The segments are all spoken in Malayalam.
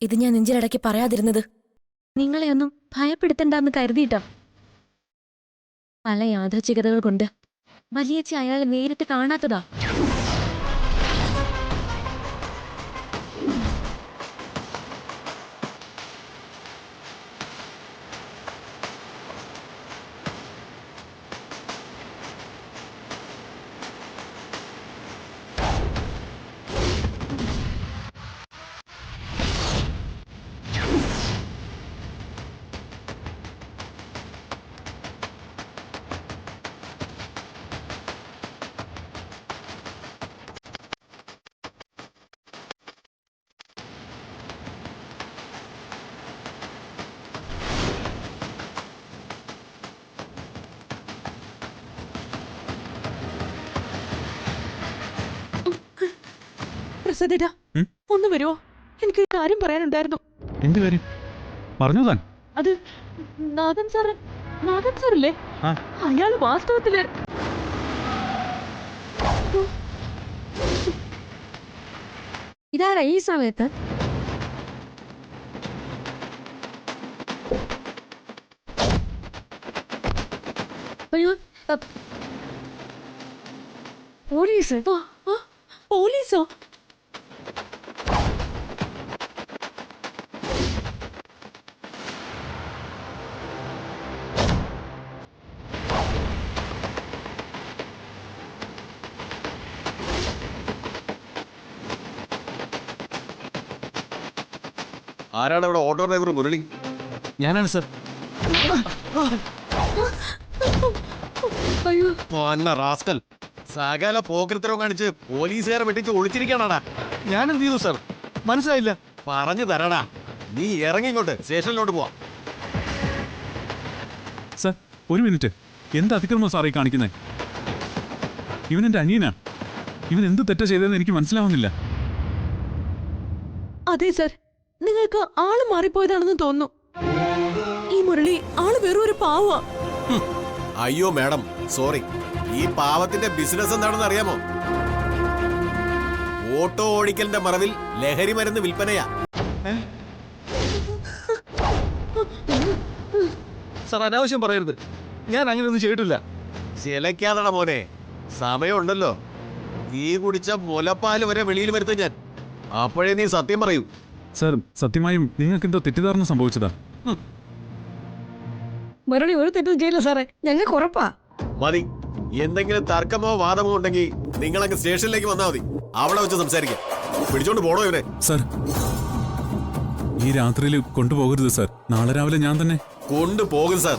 ഇത് ഞാൻ നെഞ്ചിലടക്കി പറയാതിരുന്നത് നിങ്ങളെയൊന്നും ഭയപ്പെടുത്തണ്ടെന്ന് കരുതിയിട്ടാ. പല യാദൃച്ഛികതകൾ കൊണ്ട് വലിയച്ചി അയാളെ നേരിട്ട് കാണാത്തതാ. പ്രസാദേട്ടാ, ഒന്ന് വരുമോ? എനിക്ക് ഒരു കാര്യം പറയാനുണ്ടായിരുന്നു. എന്ത് കാര്യം? പറഞ്ഞു താൻ. അത് നാഥൻ സാറല്ലേ? അയാൾ വാസ്തവത്തില് ഇതാരാ ഈ സമയത്ത്? അയ്യോ, പോലീസ്? പോലീസോ? ആരാണ് ഇവിടെ ഓട്ടോ ഡ്രൈവർ? മുരളി. ഞാനാണ് സർ. അയ്യോ, റാസ്കൽ, സകല പോക്കരത്തരവും കാണിച്ച് പോലീസുകാരെ വെട്ടിച്ച് ഒളിച്ചിരിക്കണാടാ. ഞാൻ എന്ത് ചെയ്തു സർ? മനസ്സിലായില്ല. പറഞ്ഞു തരടാ. നീ ഇറങ്ങിങ്ങോട്ട് സ്റ്റേഷനിലോട്ട് പോവാ. സർ, ഒരു മിനിറ്റ്. എന്ത് അതിക്രമം സാറേ കാണിക്കുന്നത്? ഇവൻ എൻ്റെ അനിയനാ. ഇവൻ എന്ത് തെറ്റാ ചെയ്തതെന്ന് എനിക്ക് മനസ്സിലാവുന്നില്ല. അതെ സർ, നിങ്ങൾക്ക് ആള് മാറിപ്പോയതാണെന്ന് തോന്നുന്നു. ഈ മുരളി ആള് വെറും ഒരു പാവാ. അയ്യോ മാഡം, സോറി. ഈ പാവത്തിന്റെ ബിസിനസ് എന്താണെന്ന് അറിയാമോ? ഓട്ടോ ഓടിക്കലിന്റെ മറവിൽ ലഹരി മരുന്ന് വിൽപ്പനയാ. സാർ, അനാവശ്യം പറയരുത്. ഞാൻ അങ്ങനെയൊന്നും ചെയ്തിട്ടില്ല. ചിലക്കാതട മോനെ, സമയമുണ്ടല്ലോ. നീ കുടിച്ച മുലപ്പാല് വരെ വെളിയിൽ വരുത്തും ഞാൻ. അപ്പോഴേ നീ സത്യം പറയൂ. സർ, സത്യമായും നിങ്ങൾക്ക് എന്തോ തെറ്റിദ്ധാരണ സംഭവിച്ചതാ. മുരളി ഒരു തെറ്റും ചെയ്യില്ല സാറേ, ഞങ്ങൾക്ക് ഉറപ്പാ. മതി. എന്തെങ്കിലും തർക്കമോ വാദമോ ഉണ്ടെങ്കിൽ നിങ്ങളങ്ങ് സ്റ്റേഷനിലേക്ക് വന്നാൽ മതി. അവിടെ വെച്ച് സംസാരിക്കാം. പിടിച്ചോണ്ട് പോടോ ഇവനെ. സർ, ഈ രാത്രിയിൽ കൊണ്ടുപോകരുത് സർ. നാളെ രാവിലെ ഞാൻ തന്നെ കൊണ്ടുപോകും സാർ.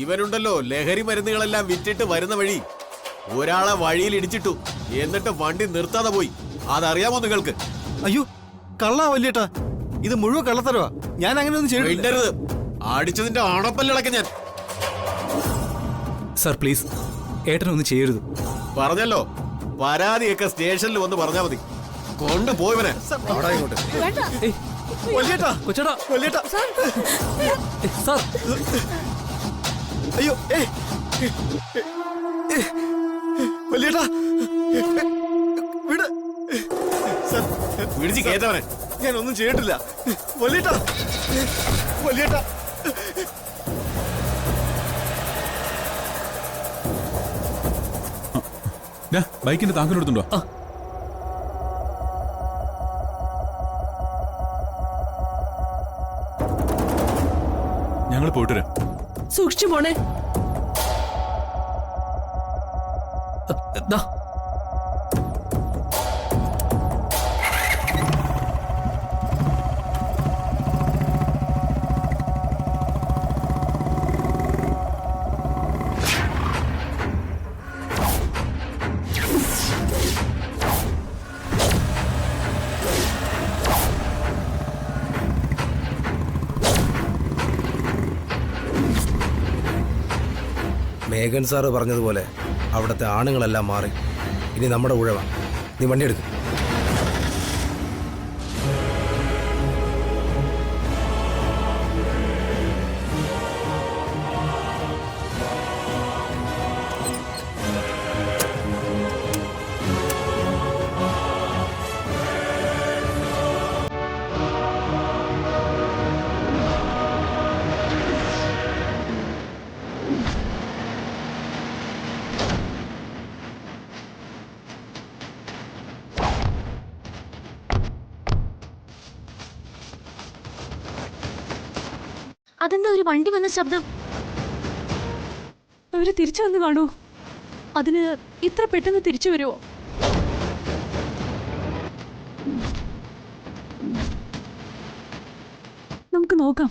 ഇവനുണ്ടല്ലോ, ലഹരി മരുന്നുകളെല്ലാം വിറ്റിട്ട് വരുന്ന വഴി ഒരാളെ വഴിയിൽ ഇടിച്ചിട്ടു. എന്നിട്ട് വണ്ടി നിർത്താതെ പോയി. അതറിയാമോ നിങ്ങൾക്ക്? അയ്യോ, കള്ളാ വല്യേട്ടാ, ഇത് മുഴുവൻ കള്ളത്തരവാ. ഞാൻ അങ്ങനെ ഒന്നും ചെയ്യരുത്. അടിച്ചതിന്റെ അണപ്പല്ലടക്കം ഞാൻ. സർ പ്ലീസ്, ഏട്ടനൊന്നും ചെയ്യരുത്. പറഞ്ഞല്ലോ, പരാതിയൊക്കെ സ്റ്റേഷനിൽ വന്ന് പറഞ്ഞാൽ മതി. കൊണ്ടുപോയവനെ. വല്യേട്ടാ, കൊച്ചേട്ടാ, വല്യേട്ടാ. സാർ, അയ്യോ, വല്യേട്ടാ, വിട്. സർ, പിടിച്ച് കേട്ടവനെ. ഞാനൊന്നും ചെയ്തിട്ടില്ല. വല്യേട്ടാ, വല്യേട്ടാ. ബൈക്കിന്റെ താക്കലെടുത്തുണ്ടോ? ഞങ്ങൾ പോയിട്ട് വരാം. സൂക്ഷിച്ചു പോണേ. മേഘൻ സാറ് പറഞ്ഞതുപോലെ അവിടുത്തെ ആണുങ്ങളെല്ലാം മാറി. ഇനി നമ്മുടെ ഉഴവാ. നീ വണ്ടിയെടുക്കും. അതെന്താ ഒരു വണ്ടി വന്ന ശബ്ദം? അവര് തിരിച്ചു വന്ന് കാണൂ. അതിന് ഇത്ര പെട്ടെന്ന് തിരിച്ചു വരുമോ? നമുക്ക് നോക്കാം.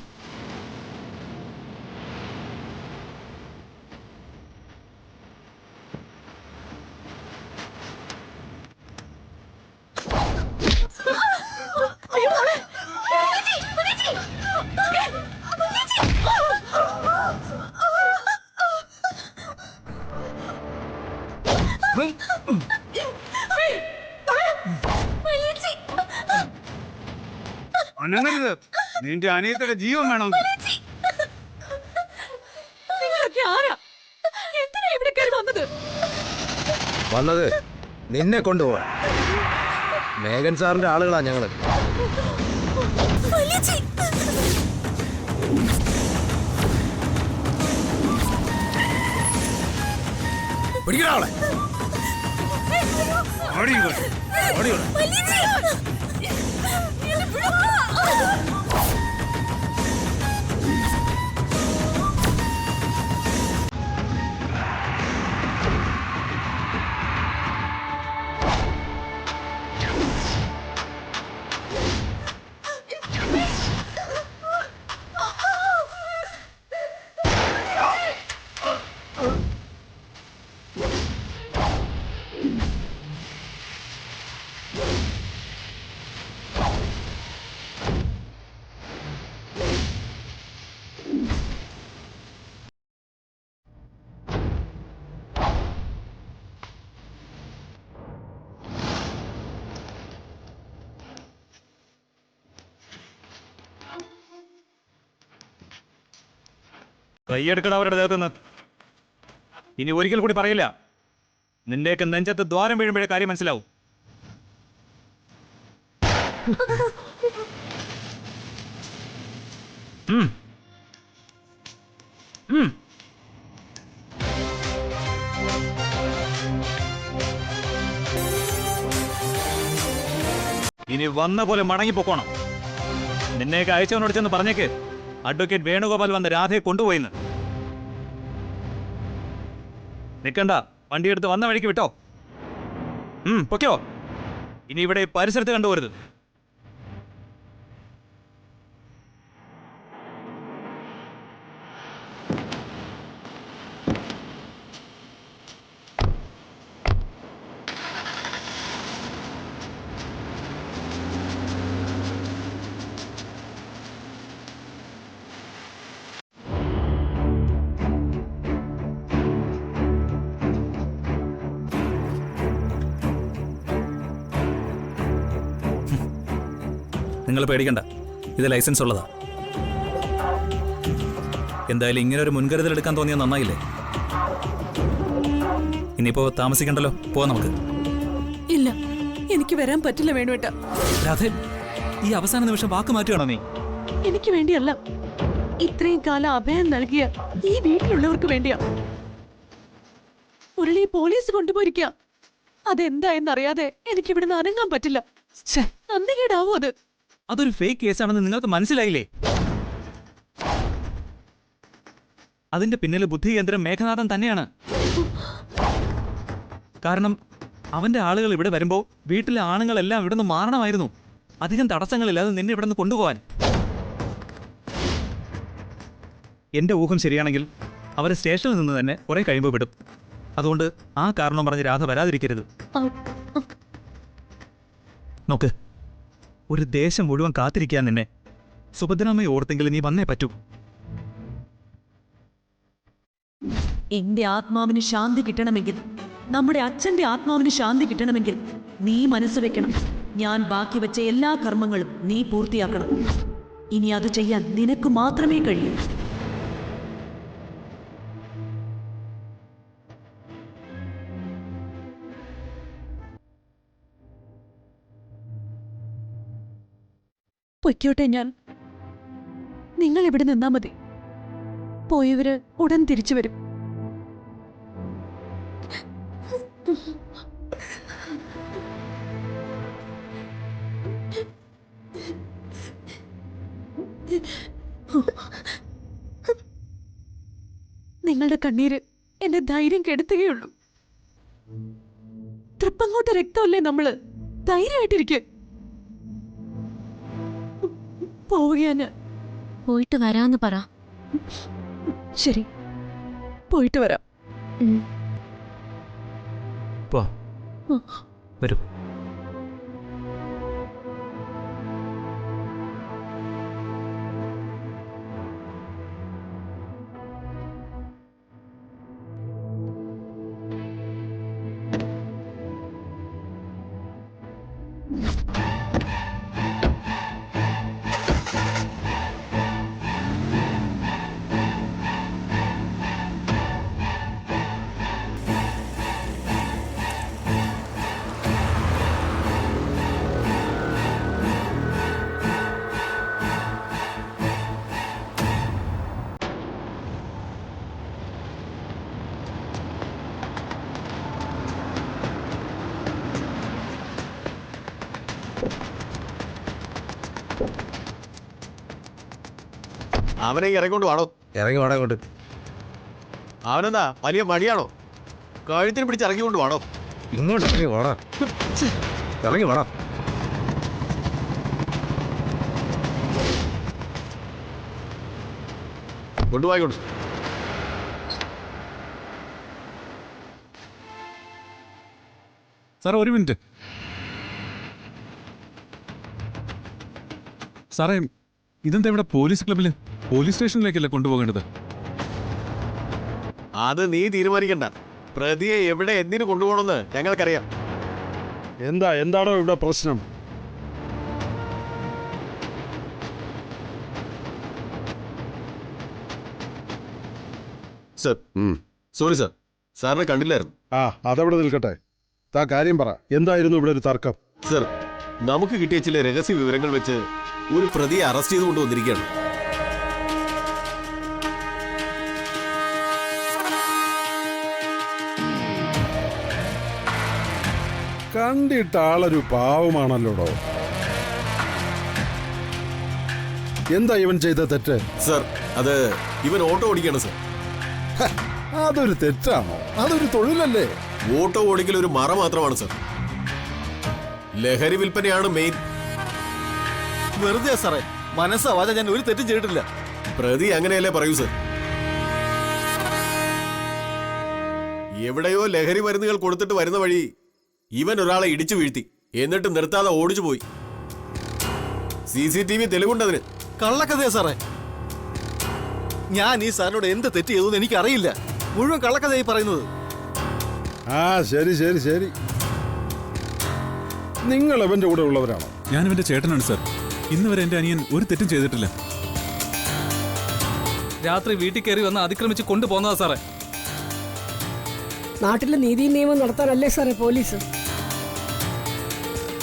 അനങ്ങരുത്. നിന്റെ അനിയത്തിന്റെ ജീവൻ വേണം. നിങ്ങളൊക്കെ ആരാ? എന്തിനാ ഇവിടെ കയറി വന്നത്? വന്നത് നിന്നെ കൊണ്ടുപോവാൻ. മേഘൻ സാറിന്റെ ആളുകളാ ഞങ്ങള്. പിടിക്കണ ആളെ. ഓടി ഇങ്ങോട്ട്. ഓടി ഇവിടെ. കൈയെടുക്കണം അവരുടെ ദേഹത്തുനിന്ന്. ഇനി ഒരിക്കൽ കൂടി പറയില്ല. നിന്റെയൊക്കെ നെഞ്ചത്ത് ദ്വാരം വീഴുമ്പോഴേ കാര്യം മനസ്സിലാവും. ഇനി വന്ന പോലെ മടങ്ങിപ്പോക്കോണം. നിന്നെയൊക്കെ അയച്ചവനോട് ചെന്ന് പറഞ്ഞേക്ക് അഡ്വക്കേറ്റ് വേണുഗോപാൽ വന്ന് രാധയെ കൊണ്ടുപോയിന്ന്. നിൽക്കണ്ട, വണ്ടിയെടുത്ത് വന്ന വഴിക്ക് വിട്ടോ. പൊക്കോ. ഇനി ഇവിടെ പരിസരത്ത് കണ്ടുപോരുത്. നിങ്ങൾ പേടിക്കണ്ട, ഇത് ലൈസൻസ് ഉള്ളതാ. എന്തായാലും ഇങ്ങനെ ഒരു മുൻകരുതൽ എടുക്കാൻ തോന്നിയാൽ നന്നായില്ലേ? ഇനിയിപ്പോ താമസിക്കണ്ടല്ലോ, പോവാം നമുക്ക്. ഇല്ല, എനിക്ക് വരാൻ പറ്റില്ല വേണുവേട്ട. രാധേ, ഈ അവസാന നിമിഷം വാക്ക് മാറ്റുകയാണോ നീ? എനിക്ക് വേണ്ടിയല്ല, ഇത്രയും കാലം അഭയം നൽകിയ ഈ വീട്ടിലുള്ളവർക്ക് വേണ്ടിയാ. മുരളി പോലീസ് കൊണ്ടുപോയിരിക്കുക. അതെന്തായെന്നറിയാതെ എനിക്ക് ഇവിടുന്ന് അനങ്ങാൻ പറ്റില്ല. നന്ദികേടാവോ അത്? അതൊരു ഫേക്ക് കേസാണെന്ന് നിങ്ങൾക്ക് മനസ്സിലായില്ലേ? അതിന്റെ പിന്നിൽ ബുദ്ധി കേന്ദ്രം മേഘനാഥൻ തന്നെയാണ്. കാരണം അവന്റെ ആളുകൾ ഇവിടെ വരുമ്പോൾ വീട്ടിലെ ആണുങ്ങളെല്ലാം ഇവിടെ നിന്ന് മാറണമായിരുന്നു. അധികം തടസ്സങ്ങളില്ലാതെ നിന്നെ ഇവിടെ നിന്ന് കൊണ്ടുപോകാൻ. എന്റെ ഊഹം ശരിയാണെങ്കിൽ അവരെ സ്റ്റേഷനിൽ നിന്ന് തന്നെ കുറെ കഴിയുമ്പോൾ വിടും. അതുകൊണ്ട് ആ കാരണം പറഞ്ഞ് രാധ വരാതിരിക്കരുത്. നോക്ക്, ഒരു ദേശം മുഴുവൻ കാത്തിരിക്കാൻ നിന്നെ. സുഭദ്രാമ്മയെ ഓർത്തെങ്കിൽ നീ വന്നേ പറ്റൂ. എന്റെ ആത്മാവിന് ശാന്തി കിട്ടണമെങ്കിൽ, നമ്മുടെ അച്ഛന്റെ ആത്മാവിന് ശാന്തി കിട്ടണമെങ്കിൽ നീ മനസ്സ് വെക്കണം. ഞാൻ ബാക്കി വെച്ച എല്ലാ കർമ്മങ്ങളും നീ പൂർത്തിയാക്കണം. ഇനി അത് ചെയ്യാൻ നിനക്ക് മാത്രമേ കഴിയൂ. പൊയ്ക്കോട്ടെ ഞാൻ. നിങ്ങൾ ഇവിടെ നിന്നാ മതി. പോയവര് ഉടൻ തിരിച്ചു വരും. നിങ്ങളുടെ കണ്ണീര് എന്റെ ധൈര്യം കെടുത്തുകയുള്ളൂ. തൃപ്പങ്ങോട്ട് രക്തമല്ലേ നമ്മള്, ധൈര്യമായിട്ടിരിക്കെ. പോവുകയാണ്. പോയിട്ട് വരാന്ന് പറ. ശരി, പോയിട്ട് വരാം. പോ വരൂ. അവനെ ഇറങ്ങിക്കൊണ്ട് വാടോ. ഇറങ്ങി വാടാ ഇങ്ങോട്ട്. അവനെന്താ വലിയ മടിയാണോ? കഴുത്തിന് പിടിച്ച് ഇറങ്ങിക്കൊണ്ട് വാടോ. ഇങ്ങോട്ട് ഇറങ്ങി വാടാ. ഇറങ്ങി വാടാ. കൊണ്ടുപോയിക്കൊണ്ട്. സാറേ ഒരു മിനിറ്റ്. സാറേ ഇതെന്താ ഇവിടെ പോലീസ് ക്ലബില്? പോലീസ് സ്റ്റേഷനിലേക്കല്ലേ കൊണ്ടുപോകേണ്ടത്? അത് നീ തീരുമാനിക്കണ്ട. പ്രതിയെ എവിടെ എന്തിനു കൊണ്ടുപോകണമെന്ന് ഞങ്ങൾക്കറിയാം. എന്താണോ ഇവിടെ പ്രശ്നം? സർ, സോറി സർ, സാറിനെ കണ്ടില്ലായിരുന്നു. ആ, അതവിടെ നിൽക്കട്ടെ. താ കാര്യം പറ. എന്തായിരുന്നു ഇവിടെ ഒരു തർക്കം? സർ, നമുക്ക് കിട്ടിയ ചില രഹസ്യ വിവരങ്ങൾ വെച്ച് ഒരു പ്രതിയെ അറസ്റ്റ് ചെയ്ത് കൊണ്ടുവന്നിരിക്കുകയാണ്. കണ്ടിട്ട ആളൊരു പാവമാണല്ലോടോ. എന്താ ഇവൻ ചെയ്ത തെറ്റ്? സർ, അത് ഇവൻ ഓട്ടോ ഓടിക്കുകയാണ് സർ. അതൊരു തെറ്റാണോ? അതൊരു തൊഴിലല്ലേ? ഓട്ടോ ഓടിക്കൽ ഒരു മറ മാത്രമാണ് സർ. ലഹരി വിൽപ്പനയാണ് മെയിൻ. വെറുതെ സാറേ, മനസ്സാവാതെ ഞാൻ ഒരു തെറ്റും ചെയ്തിട്ടില്ല. പ്രതി അങ്ങനെയല്ലേ പറയൂ സർ. എവിടെയോ ലഹരി മരുന്നുകൾ കൊടുത്തിട്ട് വരുന്ന വഴി ഇവൻ ഒരാളെ ഇടിച്ചു വീഴ്ത്തി, എന്നിട്ട് നിർത്താതെ ഓടിച്ചു പോയി. CCTV തെളിവുണ്ടതിന്. കള്ളക്കഥയാ സാറേ. ഞാൻ ഈ സാറിനോട് എന്ത് തെറ്റ് ചെയ്തു എന്ന് എനിക്കറിയില്ല. മുഴുവൻ കള്ളക്കഥയായി പറയുന്നത്. ആ, ശരി ശരി ശരി. നിങ്ങൾ അവന്റെ കൂടെ ഉള്ളവരാണോ? ഞാൻ ഇവന്റെ ചേട്ടനാണ് സാർ. ഇന്ന് വരെ എന്റെ അനിയൻ ഒരു തെറ്റും ചെയ്തിട്ടില്ല. രാത്രി വീട്ടിൽ കയറി വന്ന് അതിക്രമിച്ച് കൊണ്ടുപോകുന്നതാ സാറേ. നാട്ടിലെ നീതി നിയമം നടത്താനല്ലേ സാറേ പോലീസ്?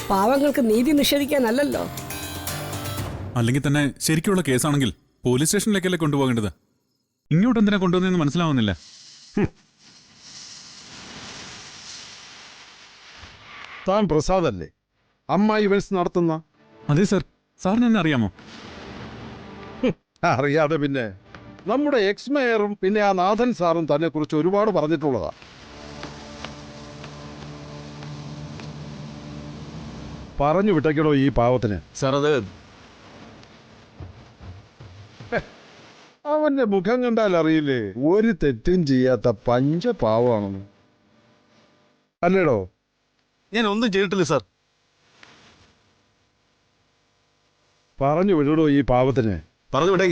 പാവങ്ങൾക്ക് നീതി നിഷേധിക്കാനല്ലല്ലോ. അല്ലെങ്കിൽ തന്നെ ശരിക്കുള്ള കേസാണെങ്കിൽ പോലീസ് സ്റ്റേഷനിലേക്കല്ലേ കൊണ്ടുപോകേണ്ടത്? ഇങ്ങോട്ട് എന്തിനാ കൊണ്ടുവന്നതെന്ന് മനസ്സിലാവുന്നില്ല. താൻ പ്രസാദല്ലേ അമ്മ ഇവൻസ് നടത്തുന്ന? അതെ സാർ. സാറിന് എന്നെ അറിയാമോ? അറിയാതെ പിന്നെ. നമ്മുടെ എക്സ് മേയറും പിന്നെ ആ നാഥൻ സാറും തന്നെ കുറിച്ച് ഒരുപാട് പറഞ്ഞിട്ടുള്ളതാ. പറഞ്ഞു വിട്ടേക്കണോ ഈ പാവത്തിന്? സാർ, അത് അവന്റെ മുഖം കണ്ടാൽ അറിയില്ലേ ഒരു തെറ്റും ചെയ്യാത്ത പഞ്ചപാവാണെന്ന്. അല്ലേടോ? ഞാൻ ഒന്നും ചെയ്തിട്ടില്ല സാർ. പറഞ്ഞു വിടടോ ഈ പാവത്തിന്. പറഞ്ഞു വിടേ.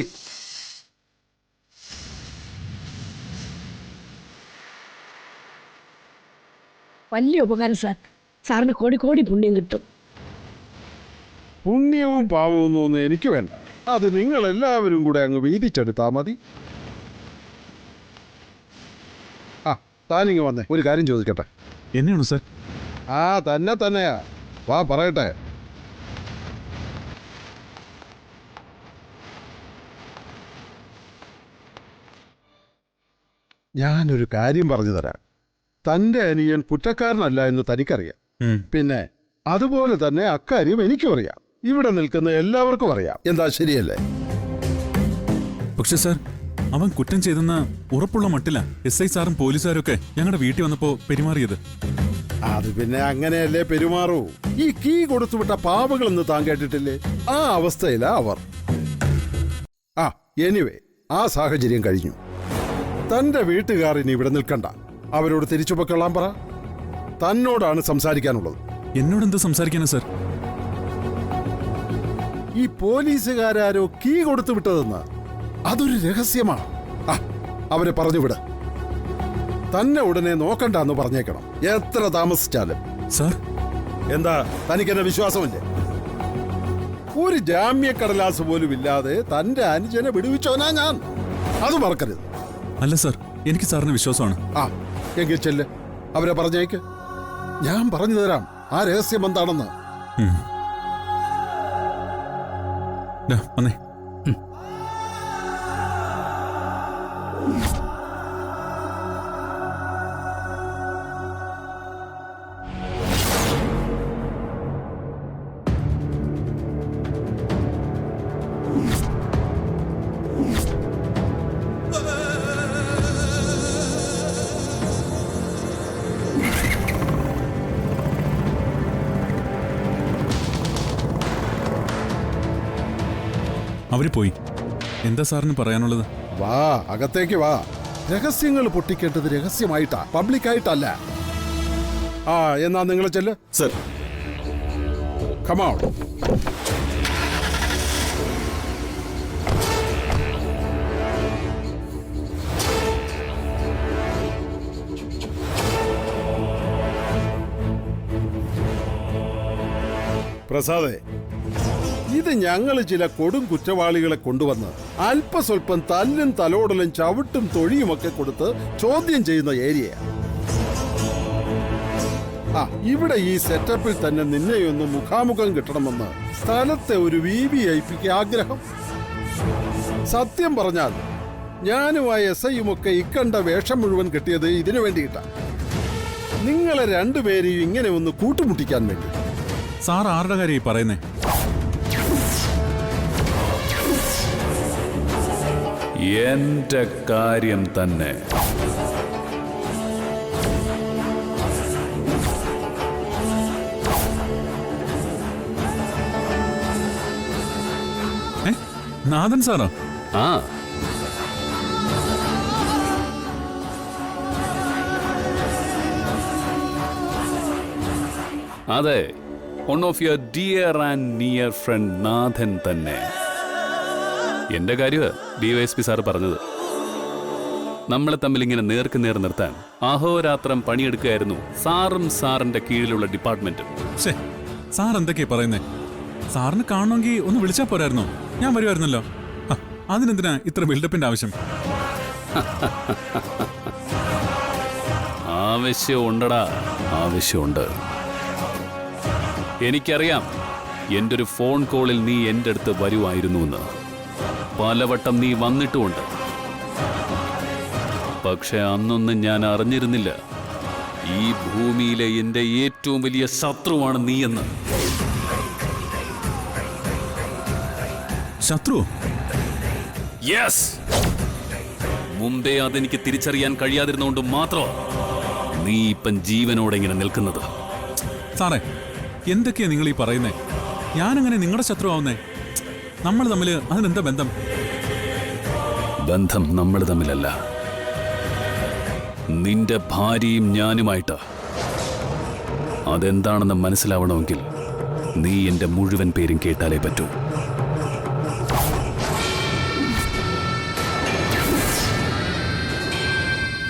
വലിയ ഉപകാരം സാർ. സാറിന് കോടി കോടി പുണ്യം കിട്ടും. പുണ്യവും പാവവും ഒന്നും എനിക്ക് വേണ്ട. അത് നിങ്ങൾ എല്ലാവരും കൂടെ അങ്ങ് വീതിച്ചെടുത്താൽ മതി. ആ, താനിങ്ങ് വന്നേ, ഒരു കാര്യം ചോദിക്കട്ടെ. എന്നെയാണോ സാർ? ആ, തന്നെയാ. വാ പറയട്ടെ. ഞാനൊരു കാര്യം പറഞ്ഞു തരാം. തൻ്റെ അനിയൻ കുറ്റക്കാരനല്ല എന്ന് തനിക്കറിയാം. പിന്നെ അതുപോലെ തന്നെ അക്കാര്യം എനിക്കും അറിയാം. ഇവിടെ നിൽക്കുന്ന എല്ലാവർക്കും അറിയാം. എന്താ ശരിയല്ലേ? പക്ഷെ സാർ, അവൻ കുറ്റം ചെയ്തെന്ന് ഉറപ്പുള്ള മട്ടില്ല SI സാറും പോലീസുകാരും ഒക്കെ ഞങ്ങളുടെ വീട്ടിൽ വന്നപ്പോ പെരുമാറിയത്. അത് പിന്നെ അങ്ങനെയല്ലേ പെരുമാറൂ. ഈ കീ കൊടുത്തുവിട്ട പാവകളെന്ന് താൻ കേട്ടിട്ടില്ലേ? ആ അവസ്ഥയിലാ അവർ. എനിവേ, ആ സാഹചര്യം കഴിഞ്ഞു. തന്റെ വീട്ടുകാർ ഇനി ഇവിടെ നിൽക്കണ്ട. അവരോട് തിരിച്ചു പൊക്കൊള്ളാൻ പറ. തന്നോടാണ് സംസാരിക്കാനുള്ളത്. എന്നോട് എന്ത് സംസാരിക്കാനാ സർ? ഈ പോലീസുകാരോ കീ കൊടുത്തു വിട്ടതെന്ന് അതൊരു രഹസ്യമാണ്. അവരെ പറഞ്ഞുവിട്. തന്നെ ഉടനെ നോക്കണ്ടെന്ന് പറഞ്ഞേക്കണം, എത്ര താമസിച്ചാലും. സർ, എന്താ തനിക്കെന്നെ വിശ്വാസമില്ലേ? ഒരു ജാമ്യക്കടലാസ് പോലും ഇല്ലാതെ തന്റെ അനുജനെ വിടുവിച്ചോനാ ഞാൻ. അത് മറക്കരുത്. അല്ല സർ, എനിക്ക് സാറിന് വിശ്വാസമാണ്. എങ്കിൽ ചെല്ല്, അവരെ പറഞ്ഞേക്ക്. ഞാൻ പറഞ്ഞു തരാം ആ രഹസ്യം എന്താണെന്ന്. വന്നേ. അവര് പോയി. എന്താ സാറിന് പറയാനുള്ളത്? വാ, അകത്തേക്ക് വാ. രഹസ്യങ്ങൾ പൊട്ടിക്കേണ്ടത് രഹസ്യമായിട്ടാ, പബ്ലിക്കായിട്ടല്ല. എന്നാ നിങ്ങൾ ചെല്ല്. Sir, come out. പ്രസാദേ, ഇത് ഞങ്ങൾ ചില കൊടും കുറ്റവാളികളെ കൊണ്ടുവന്ന് അല്പസ്വല്പം തല്ലും തലോടലും ചവിട്ടും തൊഴിയുമൊക്കെ കൊടുത്ത് ചോദ്യം ചെയ്യുന്ന ഏരിയയാണ്. ഇവിടെ ഈ സെറ്റപ്പിൽ തന്നെ നിന്നെയൊന്ന് മുഖാമുഖം കിട്ടണമെന്ന് സ്ഥലത്തെ ഒരു VVIPക്ക് ആഗ്രഹം. സത്യം പറഞ്ഞാൽ ഞാനും ആ SIയുമൊക്കെ ഇക്കണ്ട വേഷം മുഴുവൻ കെട്ടിയത് ഇതിനു വേണ്ടിയിട്ടാണ്. നിങ്ങളെ രണ്ടുപേരെയും ഇങ്ങനെ ഒന്ന് കൂട്ടുമുട്ടിക്കാൻ വേണ്ടി. സാർ ആരുടെ കാര്യം പറയുന്നേ? എന്റെ കാര്യം തന്നെ. നാഥൻ സാറോ? അതെ, one of your dear and near friend Nathan തന്നെ. എന്റെ കാര്യ DYSP സാറ് പറഞ്ഞത്. നമ്മളെ തമ്മിൽ ഇങ്ങനെ നേർക്ക് നേർ നിർത്താൻ അഹോരാത്രം പണിയെടുക്കുകയായിരുന്നു സാറും സാറിന്റെ കീഴിലുള്ള ഡിപ്പാർട്ട്മെന്റും. സാർ എന്തൊക്കെയാ പറയുന്നേ? സാറിന് കാണണമെങ്കിൽ ഒന്ന് വിളിച്ചാ പോരായിരുന്നോ? ഞാൻ വരുമായിരുന്നല്ലോ. അതിനെന്തിനാ ഇത്ര ബിൽഡപ്പിന്റെ ആവശ്യം? ആവശ്യമുണ്ടടാ, ആവശ്യമുണ്ട്. എനിക്കറിയാം എൻ്റെ ഒരു ഫോൺ കോളിൽ നീ എൻ്റെ അടുത്ത് വരുമായിരുന്നുവെന്ന്. പലവട്ടം നീ വന്നിട്ടുമുണ്ട്. പക്ഷെ അന്നൊന്നും ഞാൻ അറിഞ്ഞിരുന്നില്ല ഈ ഭൂമിയിലെ എൻ്റെ ഏറ്റവും വലിയ ശത്രുവാണ് നീയെന്ന്. ശത്രു? യെസ്. മുമ്പേ അതെനിക്ക് തിരിച്ചറിയാൻ കഴിയാതിരുന്നുകൊണ്ട് മാത്രം നീ ഇപ്പം ജീവനോടെ ഇങ്ങനെ നിൽക്കുന്നത്. സാറേ, എന്തൊക്കെയാ നിങ്ങൾ ഈ പറയുന്നേ? ഞാനങ്ങനെ നിങ്ങളുടെ ശത്രു ആവുന്നേ? നമ്മൾ തമ്മിൽ അതിനെന്താ ബന്ധം? ബന്ധം നമ്മൾ തമ്മിലല്ല, നിന്റെ ഭാര്യയും ഞാനുമായിട്ട്. അതെന്താണെന്ന് മനസ്സിലാവണമെങ്കിൽ നീ എന്റെ മുഴുവൻ പേരും കേട്ടാലേ പറ്റൂ.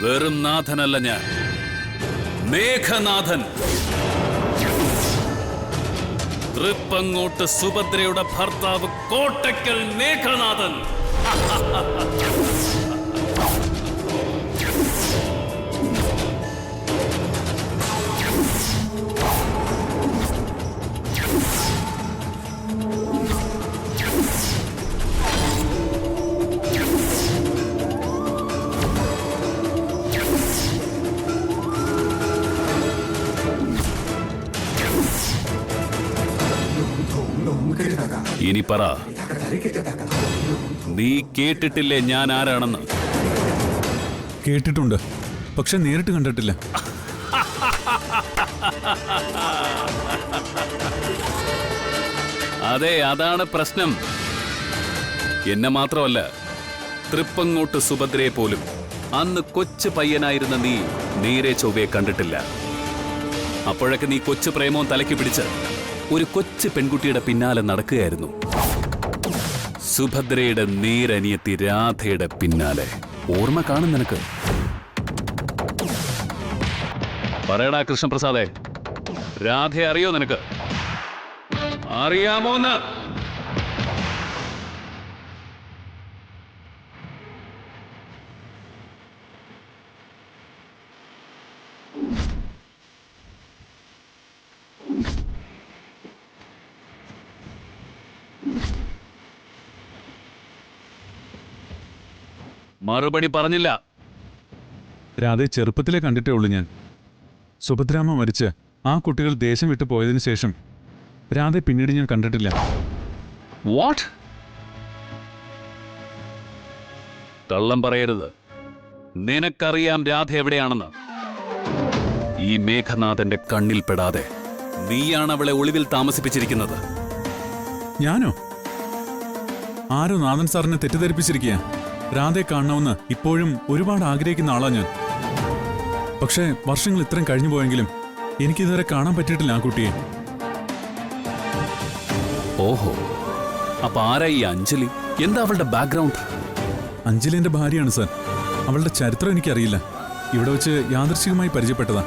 വെറും നാഥനല്ല ഞാൻ, മേഘനാഥൻ. തൃപ്പങ്ങോട്ട് സുഭദ്രയുടെ ഭർത്താവ് കോട്ടയ്ക്കൽ മേഘനാഥൻ. ഇനി പറ, നീ കേട്ടിട്ടില്ലേ ഞാൻ ആരാണെന്ന്? കേട്ടിട്ടുണ്ട്, പക്ഷെ നേരിട്ട് കണ്ടിട്ടില്ല. അതെ, അതാണ് പ്രശ്നം. എന്നെ മാത്രമല്ല, തൃപ്പങ്ങോട്ട് സുഭദ്രയെ പോലും അന്ന് കൊച്ചു പയ്യനായിരുന്ന നീ നേരെ ചൊവ്വയെ കണ്ടിട്ടില്ല. അപ്പോഴൊക്കെ നീ കൊച്ചു പ്രേമവും തലയ്ക്ക് പിടിച്ച് ഒരു കൊച്ചു പെൺകുട്ടിയുടെ പിന്നാലെ നടക്കുകയായിരുന്നു. സുഭദ്രയുടെ നേരനിയത്തി രാധയുടെ പിന്നാലെ. ഓർമ്മ കാണും നിനക്ക്? പറയടാ കൃഷ്ണപ്രസാദേ, രാധയെ അറിയോ നിനക്ക്? അറിയാമോന്ന്? മറുപടി പറഞ്ഞില്ല. രാധയെ ചെറുപ്പത്തിലേ കണ്ടിട്ടേ ഉള്ളൂ ഞാൻ. സുഭദ്രാമ്മ മരിച്ച് ആ കുട്ടികൾ ദേശം വിട്ടു പോയതിനു ശേഷം രാധയെ പിന്നീട് ഞാൻ കണ്ടിട്ടില്ല. വാട്ട്? കള്ളം പറയരുത്. നിനക്കറിയാം രാധ എവിടെയാണെന്ന്. ഈ മേഘനാഥന്റെ കണ്ണിൽപ്പെടാതെ നീയാണ് അവളെ ഒളിവിൽ താമസിപ്പിച്ചിരിക്കുന്നത്. ഞാനോ? ആരോ നാഥൻ സാറിനെ തെറ്റിദ്ധരിപ്പിച്ചിരിക്കുക. രാധയെ കാണണമെന്ന് ഇപ്പോഴും ഒരുപാട് ആഗ്രഹിക്കുന്ന ആളാ ഞാൻ. പക്ഷേ വർഷങ്ങൾ ഇത്രയും കഴിഞ്ഞു പോയെങ്കിലും എനിക്കിതുവരെ കാണാൻ പറ്റിയിട്ടില്ല ആ കുട്ടിയെ. ഓഹോ, അപ്പൊ ആരാ ഈ അഞ്ജലി? എന്താ അവളുടെ ബാക്ക്ഗ്രൗണ്ട്? അഞ്ജലി എന്റെ ഭാര്യയാണ് സാർ. അവളുടെ ചരിത്രം എനിക്കറിയില്ല. ഇവിടെ വെച്ച് യാദൃശ്ചികമായി പരിചയപ്പെട്ടതാ.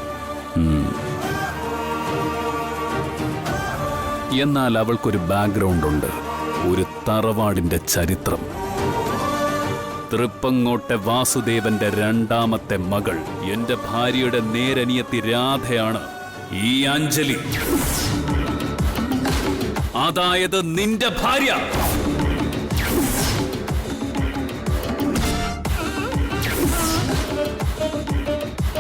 എന്നാൽ അവൾക്കൊരു ബാക്ക്ഗ്രൗണ്ട് ഉണ്ട്. ഒരു തറവാടിന്റെ ചരിത്രം. തൃപ്പങ്ങോട്ടെ വാസുദേവന്റെ രണ്ടാമത്തെ മകൾ, എന്റെ ഭാര്യയുടെ നേരനിയത്തി രാധയാണ് ഈ അഞ്ജലി. അതായത് നിന്റെ ഭാര്യ.